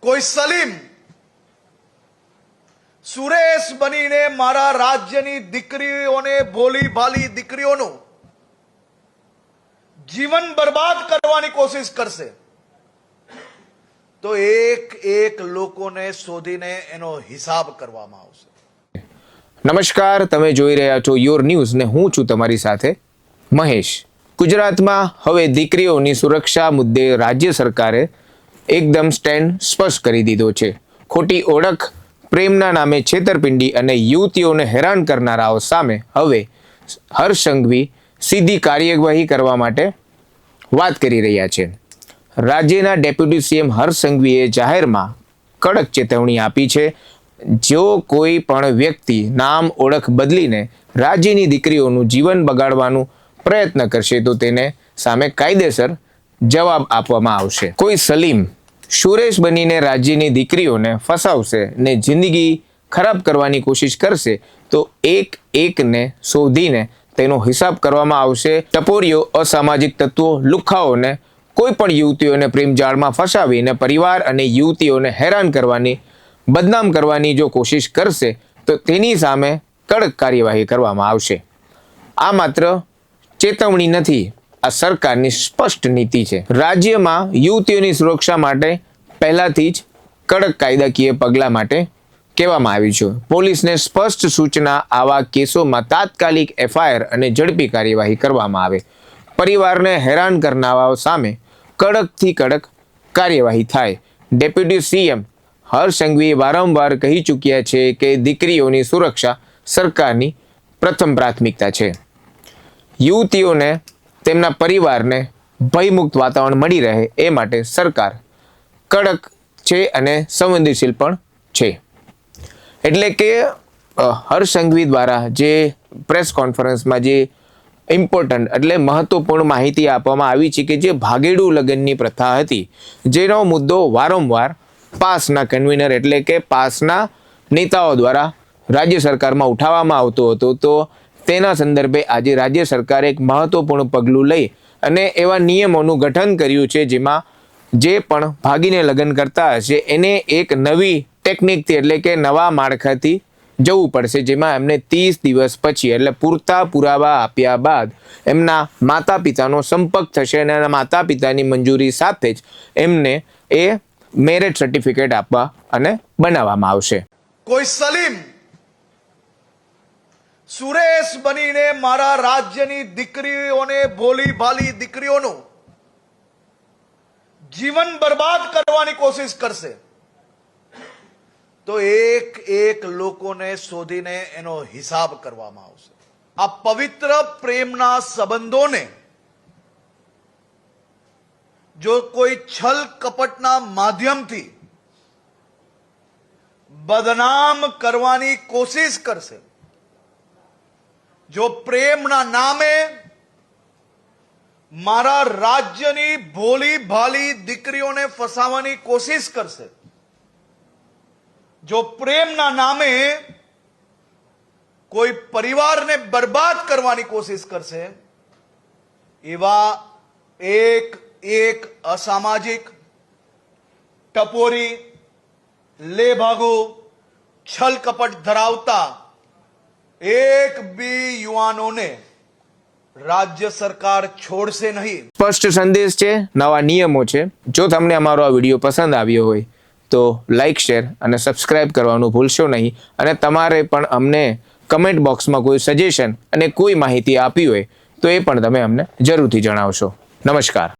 કોઈ સલીમ સુરેશ બનીને મારા રાજ્યની દીકરીઓને ભોલી ભાલી દીકરીઓનું જીવન બરબાદ કરવાની કોશિશ કરશે તો એક એક લોકોને શોધીને એનો હિસાબ કરવામાં આવશે। નમસ્કાર, તમે જોઈ રહ્યા છો યોર ન્યૂઝ ને હું છું તમારી સાથે મહેશ। ગુજરાતમાં હવે દીકરીઓની સુરક્ષા મુદ્દે રાજ્ય સરકારે એકદમ સ્ટેન્ડ સ્પષ્ટ કરી દીધો છે। ખોટી ઓળખ, પ્રેમના નામે છેતરપિંડી અને યુવતીઓને હેરાન કરનારાઓ સામે હવે હર્ષ સંઘવી સીધી કાર્યવાહી કરવા માટે વાત કરી રહ્યા છે। રાજ્યના ડેપ્યુટી સીએમ હર્ષ સંઘવીએ જાહેરમાં કડક ચેતવણી આપી છે। જો કોઈ પણ વ્યક્તિ નામ ઓળખ બદલીને રાજ્યની દીકરીઓનું જીવન બગાડવાનું પ્રયત્ન કરશે તો તેને સામે કાયદેસર જવાબ આપવામાં આવશે। કોઈ સલીમ સુરેશ બનીને રાજ્યની દીકરીઓને ફસાવશે ને જિંદગી ખરાબ કરવાની કોશિશ કરશે તો એક એકને શોધીને તેનો હિસાબ કરવામાં આવશે। ટપોરીઓ, અસામાજિક તત્વો, લુખ્ખાઓને કોઈ પણ યુવતીઓને પ્રેમજાળમાં ફસાવીને પરિવાર અને યુવતીઓને હેરાન કરવાની, બદનામ કરવાની જો કોશિશ કરશે તો તેની સામે કડક કાર્યવાહી કરવામાં આવશે। આ માત્ર ચેતવણી નથી, આ સરકારની સ્પષ્ટ નીતિ છે। રાજ્યમાં યુવતીઓની સુરક્ષા માટે પહેલાથી જ કડક કાયદાકીય પગલાં માટે કહેવામાં આવ્યું છે। પોલીસને સ્પષ્ટ સૂચના આવા કેસોમાં તાત્કાલિક એફઆઈઆર અને ઝડપી કાર્યવાહી કરવામાં આવે। પરિવારને હેરાન કરનારાઓ સામે કડકથી કડક કાર્યવાહી થાય। ડેપ્યુટી સીએમ હર્ષ સંઘવીએ વારંવાર કહી ચૂક્યા છે કે દીકરીઓની સુરક્ષા સરકારની પ્રથમ પ્રાથમિકતા છે। યુવતીઓને તેમના પરિવારને ભયમુક્ત વાતાવરણ મળી રહે એ માટે સરકાર કડક છે અને સંવેદનશીલ પણ છે। એટલે કે હર્ષ સંઘવી દ્વારા જે પ્રેસ કોન્ફરન્સમાં જે ઇમ્પોર્ટન્ટ એટલે મહત્વપૂર્ણ માહિતી આપવામાં આવી છે કે જે ભાગેડુ લગ્નની પ્રથા હતી, જેનો મુદ્દો વારંવાર પાસના કન્વીનર એટલે કે પાસના નેતાઓ દ્વારા રાજ્ય સરકારમાં ઉઠાવવામાં આવતો હતો, તો તેના સંદર્ભે આજે રાજ્ય સરકારે એક મહત્વપૂર્ણ પગલું લઈ અને એવા નિયમોનું ગઠન કર્યું છે જેમાં જે પણ ભાગીને લગ્ન કરતા હશે એને એક નવી ટેકનિકથી એટલે કે નવા માળખાથી જવું પડશે, જેમાં એમને 30 દિવસ પછી એટલે પૂરતા પુરાવા આપ્યા બાદ એમના માતા પિતાનો સંપર્ક થશે અને એના માતા પિતાની મંજૂરી સાથે જ એમને એ મેરેજ સર્ટિફિકેટ આપવા અને બનાવવામાં આવશે। કોઈ સલીમ સુરેશ બનીને મારા રાજ્યની દીકરીઓને ભોલી ભાલી દીકરીઓનું જીવન બરબાદ કરવાની કોશિશ કરશે તો એક એક લોકોને શોધીને એનો હિસાબ કરવામાં આવશે। આ પવિત્ર પ્રેમના સંબંધોને જો કોઈ છલ કપટના માધ્યમથી બદનામ કરવાની કોશિશ કરશે, જો પ્રેમના નામે મારા રાજ્યની ભોલી ભાલી દીકરીઓને ફસાવવાની કોશિશ કરશે, જો પ્રેમના નામે કોઈ પરિવારને બરબાદ કરવાની કોશિશ કરશે, એવા એક એક અસામાજિક, ટપોરી, લેભાગુ, છલ કપટ ધરાવતા એક બી યુવાનોને રાજ્ય સરકાર છોડશે નહીં। સ્પષ્ટ સંદેશ છે, નવા નિયમો છે। જો તમને અમારો આ વિડીયો પસંદ આવ્યો હોય તો લાઈક, શેર અને સબસ્ક્રાઇબ કરવાનું ભૂલશો નહીં। અને તમારે પણ અમને કમેન્ટ બોક્સમાં કોઈ સજેશન અને કોઈ માહિતી આપી હોય તો એ પણ તમે અમને જરૂરથી જણાવશો। નમસ્કાર।